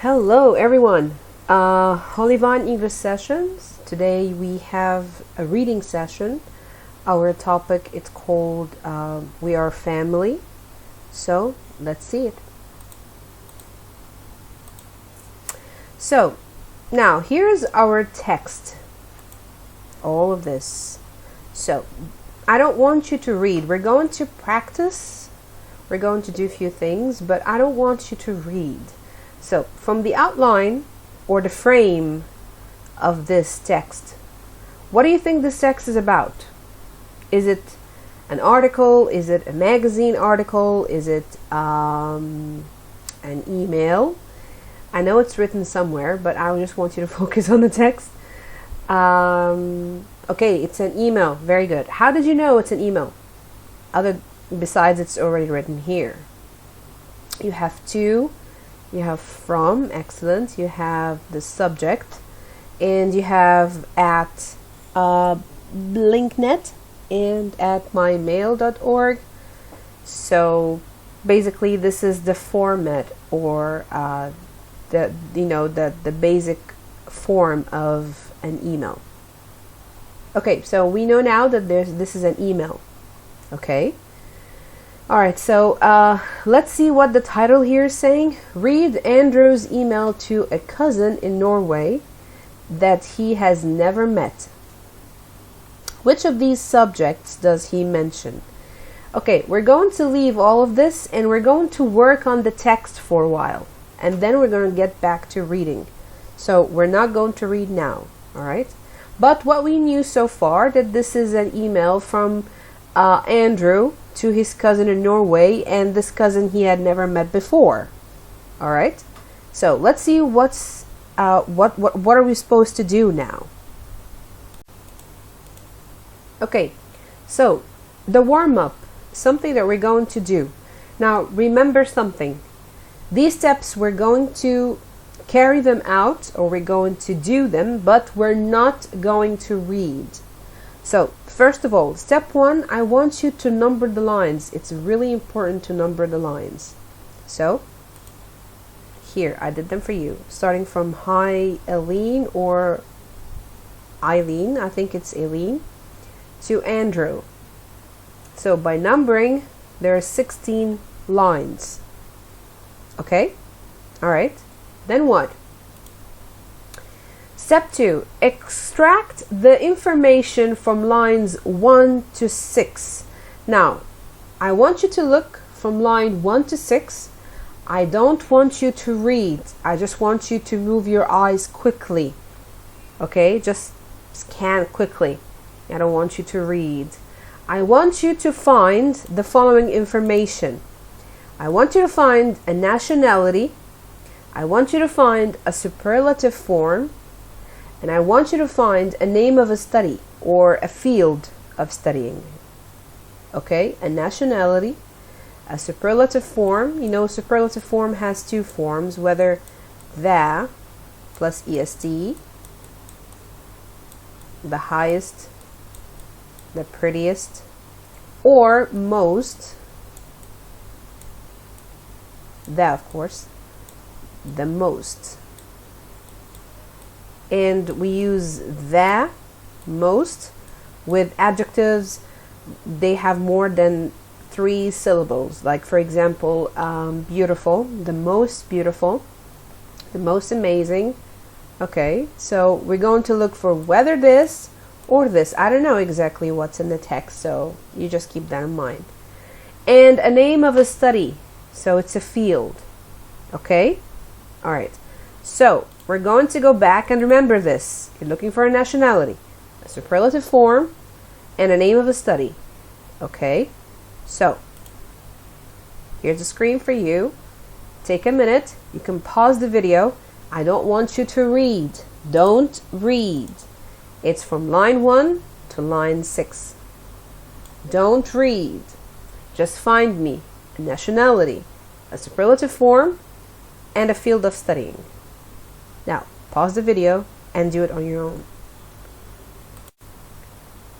Hello everyone, Holyvine English Sessions. Today we have a reading session. Our topic is called We Are Family. So let's see it. So now here's our text. All of this. So I don't want you to read. We're going to practice. We're going to do a few things, but I don't want you to read. So from the outline or the frame of this text, what do you think this text is about? Is it an article? Is it a magazine article? Is it an email? I know it's written somewhere, but I just want you to focus on the text. Okay, it's an email. Very good. How did you know it's an email? Besides it's already written here. You have to. You have from, excellent. You have the subject, and you have at Blinknet and at mymail.org. So basically, this is the format or the basic form of an email. Okay, so we know now that this is an email. Okay. All right, so let's see what the title here is saying. Read Andrew's email to a cousin in Norway that he has never met. Which of these subjects does he mention? Okay, we're going to leave all of this and we're going to work on the text for a while. And then we're going to get back to reading. So we're not going to read now, all right? But what we knew so far, that this is an email from Andrew to his cousin in Norway, and this cousin he had never met before. All right, so let's see what are we supposed to do now. Okay, so the warm-up, something that we're going to do now. Remember something, these steps we're going to carry them out, or we're going to do them, but we're not going to read. So first of all, step one, I want you to number the lines. It's really important to number the lines. So here, I did them for you. Starting from hi Eileen, or Eileen, I think it's Eileen, to Andrew. So by numbering, there are 16 lines. Okay? All right. Then what? Step 2, extract the information from lines 1 to 6. Now, I want you to look from line 1 to 6. I don't want you to read. I just want you to move your eyes quickly. Okay, just scan quickly. I don't want you to read. I want you to find the following information. I want you to find a nationality. I want you to find a superlative form. And I want you to find a name of a study or a field of studying. Okay, a nationality, a superlative form. You know, superlative form has two forms, whether the plus est, the highest, the prettiest, or most, that of course, the most. And we use the most with adjectives. They have more than 3 syllables. Like for example, beautiful, the most beautiful, the most amazing. Okay, so we're going to look for whether this or this. I don't know exactly what's in the text, so you just keep that in mind. And a name of a study, so it's a field. Okay, all right. So we're going to go back and remember this. You're looking for a nationality, a superlative form, and a name of a study. Okay, so here's a screen for you. Take a minute. You can pause the video. I don't want you to read. Don't read. It's from line 1 to line 6. Don't read. Just find me a nationality, a superlative form, and a field of studying. Now, pause the video and do it on your own.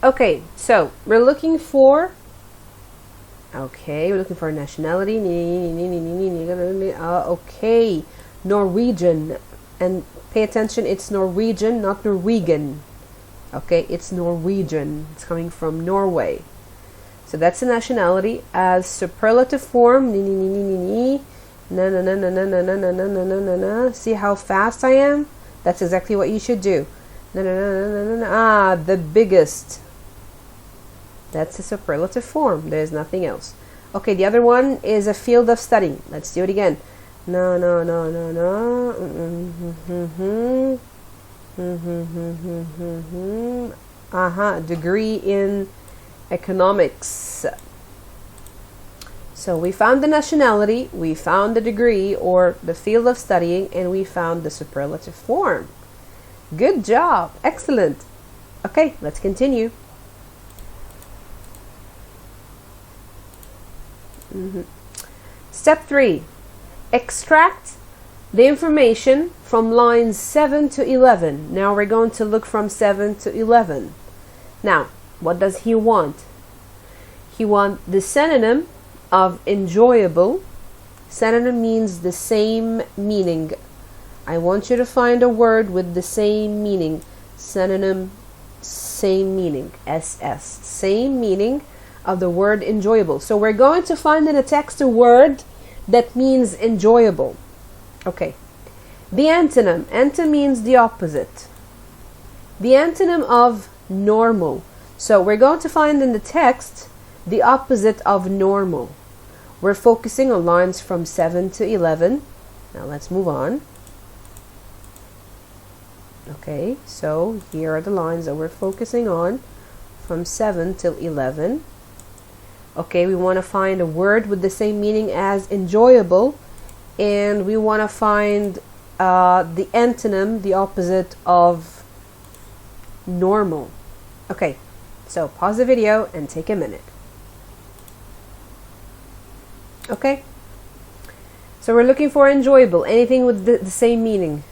Okay, so we're looking for Okay, we're looking for a nationality. Okay, Norwegian. And pay attention, it's Norwegian, not Norwegian. Okay, it's Norwegian. It's coming from Norway. So that's the nationality. As superlative form, ni ni ni ni ni ni. Na na na na na na na na na na na na na. See how fast I am? That's exactly what you should do. Na na na na na na. Ah, the biggest. That's a superlative form. There's nothing else. Okay, the other one is a field of study. Let's do it again. No, no, no, no, no. Degree in economics. So we found the nationality, we found the degree or the field of studying, and we found the superlative form. Good job. Excellent. Okay, let's continue. Step 3. Extract the information from lines 7 to 11. Now we're going to look from 7 to 11. Now, what does he want? He wants the synonym of enjoyable. Synonym means the same meaning. I want you to find a word with the same meaning. Synonym, same meaning. SS. Same meaning of the word enjoyable. So we're going to find in a text a word that means enjoyable. Okay. The antonym. Antonym means the opposite. The antonym of normal. So we're going to find in the text the opposite of normal. We're focusing on lines from 7 to 11. Now let's move on. Okay, so here are the lines that we're focusing on from 7 till 11. Okay, we want to find a word with the same meaning as enjoyable, and we want to find the antonym, the opposite of normal. Okay, so pause the video and take a minute. Okay, so we're looking for enjoyable, anything with the same meaning.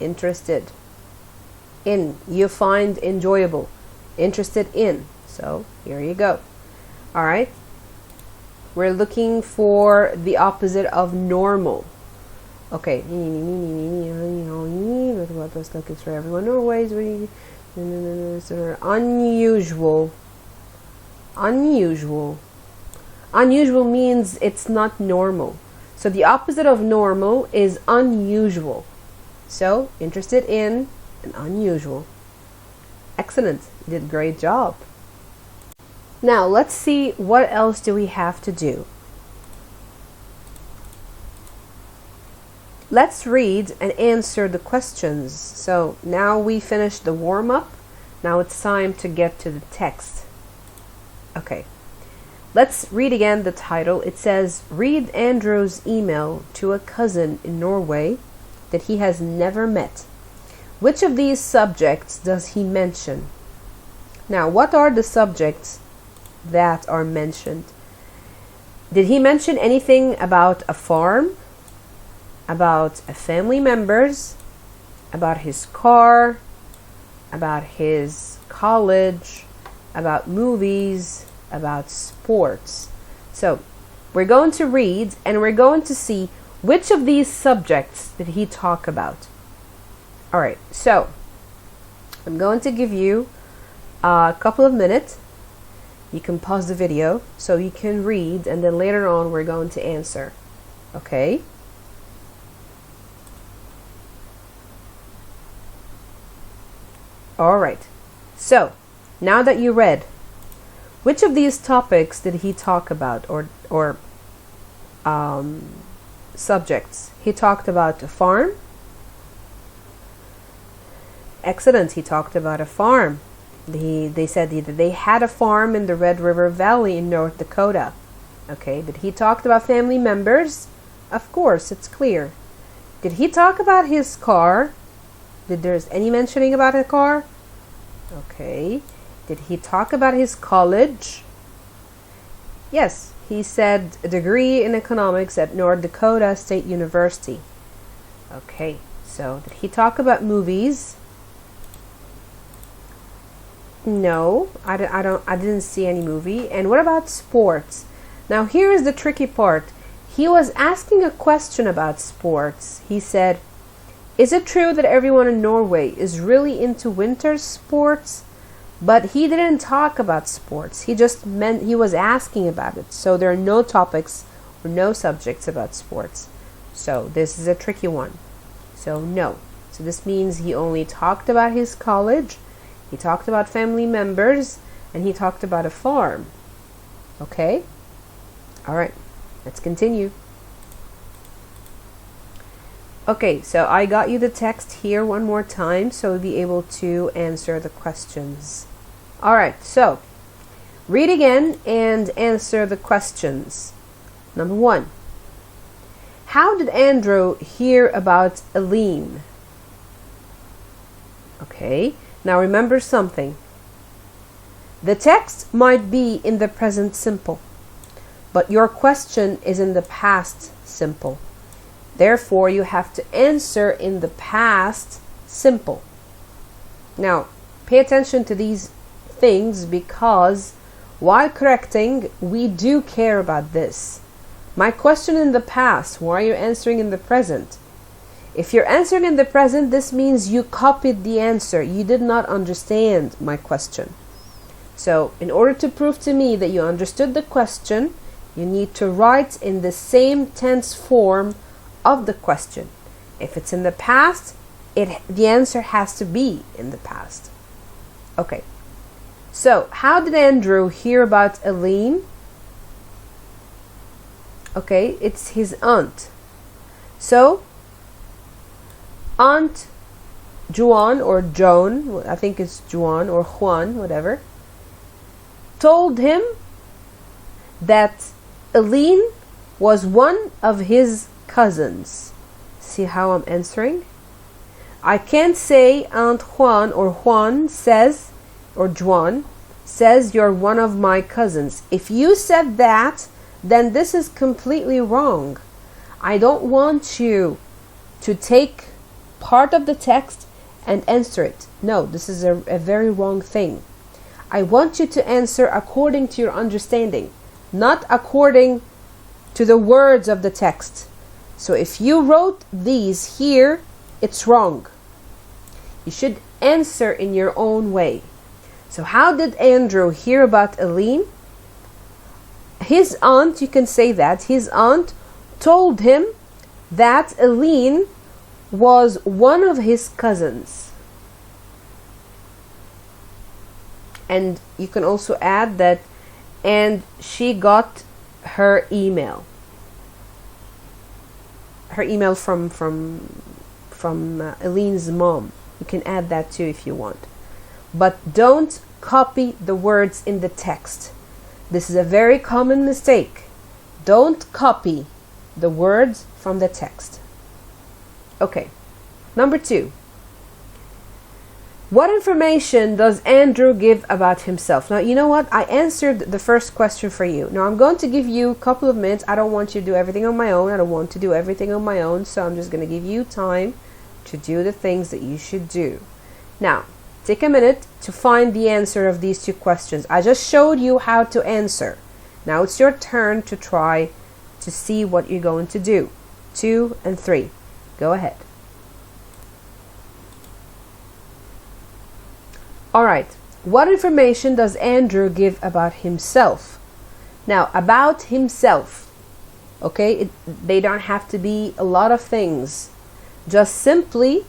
Interested in. You find enjoyable. Interested in. So here you go. All right, we're looking for the opposite of normal. Okay, what was looking for everyone always. Unusual. Unusual. Unusual means it's not normal. So the opposite of normal is unusual. So interested in and unusual. Excellent. You did a great job. Now let's see what else do we have to do. Let's read and answer the questions. So now we finished the warm-up. Now it's time to get to the text. Okay. Let's read again the title. It says, read Andrew's email to a cousin in Norway that he has never met. Which of these subjects does he mention? Now, what are the subjects that are mentioned? Did he mention anything about a farm, about a family members, about his car, about his college, about movies, about sports? So we're going to read and we're going to see which of these subjects did he talk about. All right, so I'm going to give you a couple of minutes. You can pause the video so you can read, and then later on we're going to answer. Okay? All right. So, now that you read, which of these topics did he talk about, or subjects? He talked about a farm. Excellent. He talked about a farm. They said that they had a farm in the Red River Valley in North Dakota. Okay. Did he talk about family members? Of course, it's clear. Did he talk about his car? Did there's any mentioning about a car? Okay. Did he talk about his college? Yes, he said a degree in economics at North Dakota State University. Okay, so did he talk about movies? No, I didn't see any movie. And what about sports? Now here is the tricky part. He was asking a question about sports. He said, is it true that everyone in Norway is really into winter sports? But he didn't talk about sports. He just meant he was asking about it. So there are no topics or no subjects about sports. So this is a tricky one. So no. So this means he only talked about his college, he talked about family members, and he talked about a farm. Okay? All right. Let's continue. Okay, so I got you the text here one more time so you'll be able to answer the questions. All right, so read again and answer the questions. Number 1. How did Andrew hear about Eileen? Okay, now remember something. The text might be in the present simple, but your question is in the past simple. Therefore, you have to answer in the past simple. Now, pay attention to these things because while correcting, we do care about this. My question in the past, why are you answering in the present? If you're answering in the present, this means you copied the answer. You did not understand my question. So, in order to prove to me that you understood the question, you need to write in the same tense form of the question. If it's in the past, the answer has to be in the past. Okay. So, how did Andrew hear about Eileen? Okay, it's his aunt. So, Aunt Juan or Joan, I think it's Juan or Juan, whatever, told him that Eileen was one of his cousins. See how I'm answering? I can't say Aunt Juan or Juan says, or Juan says you're one of my cousins. If you said that, then this is completely wrong. I don't want you to take part of the text and answer it. No, this is a very wrong thing. I want you to answer according to your understanding, not according to the words of the text. So if you wrote these here, it's wrong. You should answer in your own way. So how did Andrew hear about Eileen? His aunt, you can say that, his aunt told him that Eileen was one of his cousins. And you can also add that, and she got her email. Her email from Eileen's mom. You can add that too if you want. But don't copy the words in the text. This is a very common mistake. Don't copy the words from the text. Okay. Number 2. What information does Andrew give about himself? Now, you know what? I answered the first question for you. Now, I'm going to give you a couple of minutes. I don't want you to do everything on my own. I don't want to do everything on my own. So I'm just going to give you time to do the things that you should do. Now, take a minute to find the answer of these 2 questions. I just showed you how to answer. Now it's your turn to try to see what you're going to do. 2 and 3. Go ahead. Alright, what information does Andrew give about himself? Now, about himself, okay, they don't have to be a lot of things. Just simply,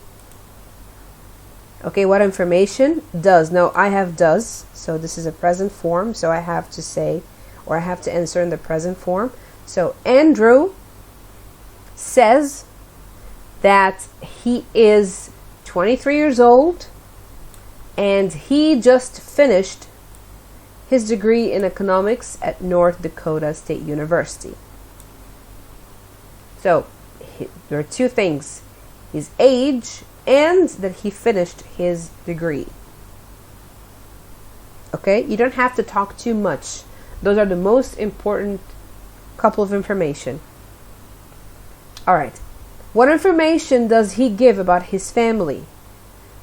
okay, what information does? Now, I have does, so this is a present form, so I have to say, or I have to answer in the present form. So, Andrew says that he is 23 years old, and he just finished his degree in economics at North Dakota State University. So, there are 2 things. His age and that he finished his degree. Okay? You don't have to talk too much. Those are the most important couple of information. Alright. What information does he give about his family?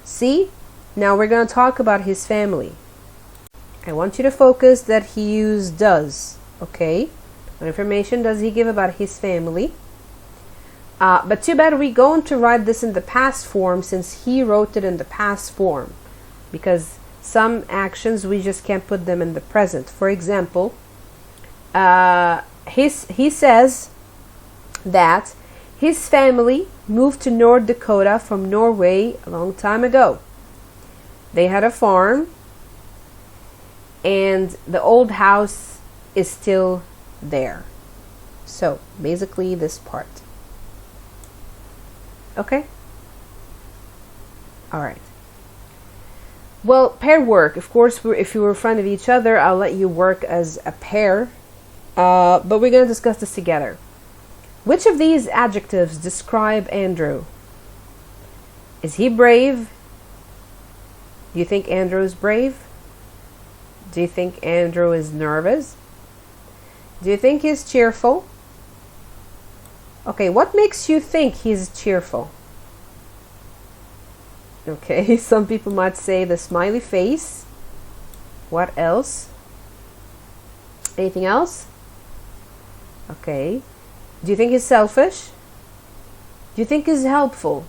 See? Now we're going to talk about his family. I want you to focus that he used does. Okay? What information does he give about his family? But too bad we're going to write this in the past form, since he wrote it in the past form, because some actions we just can't put them in the present. For example, he says that his family moved to North Dakota from Norway a long time ago. They had a farm, and the old house is still there. So basically this part. Okay? Alright. Well, pair work. Of course, if you were in front of each other, I'll let you work as a pair. But we're going to discuss this together. Which of these adjectives describe Andrew? Is he brave? Do you think Andrew is brave? Do you think Andrew is nervous? Do you think he's cheerful? Okay, what makes you think he's cheerful? Okay, some people might say the smiley face. What else? Anything else? Okay. Do you think he's selfish? Do you think he's helpful?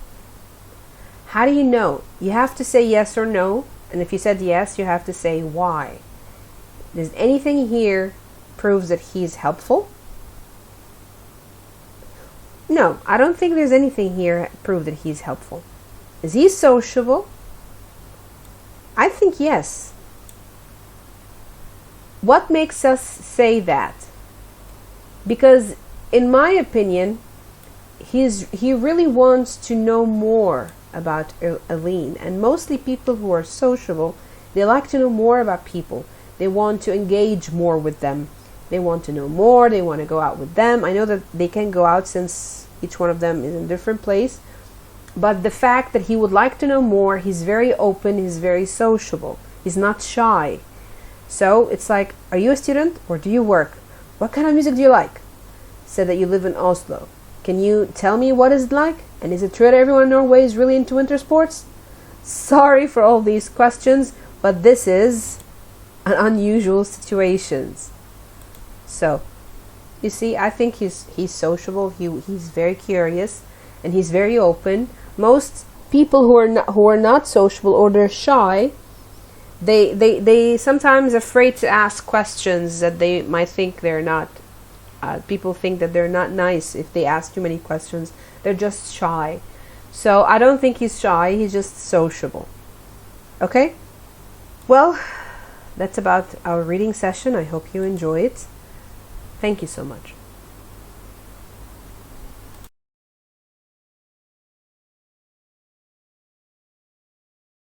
How do you know? You have to say yes or no. And if you said yes, you have to say why. Does anything here prove that he's helpful? No, I don't think there's anything here that proves that he's helpful. Is he sociable? I think yes. What makes us say that? Because in my opinion, he really wants to know more about Aline. And mostly people who are sociable, they like to know more about people. They want to engage more with them. They want to know more. They want to go out with them. I know that they can go out since each one of them is in a different place. But the fact that he would like to know more, he's very open, he's very sociable. He's not shy. So it's like, are you a student or do you work? What kind of music do you like? Said that you live in Oslo. Can you tell me what is it like? And is it true that everyone in Norway is really into winter sports? Sorry for all these questions, but this is an unusual situation. So, you see, I think he's sociable. He's very curious, and he's very open. Most people who are not sociable or they're shy, they sometimes afraid to ask questions that they might think they're not. People think that they're not nice if they ask too many questions. They're just shy. So I don't think he's shy. He's just sociable. Okay? Well, that's about our reading session. I hope you enjoy it. Thank you so much.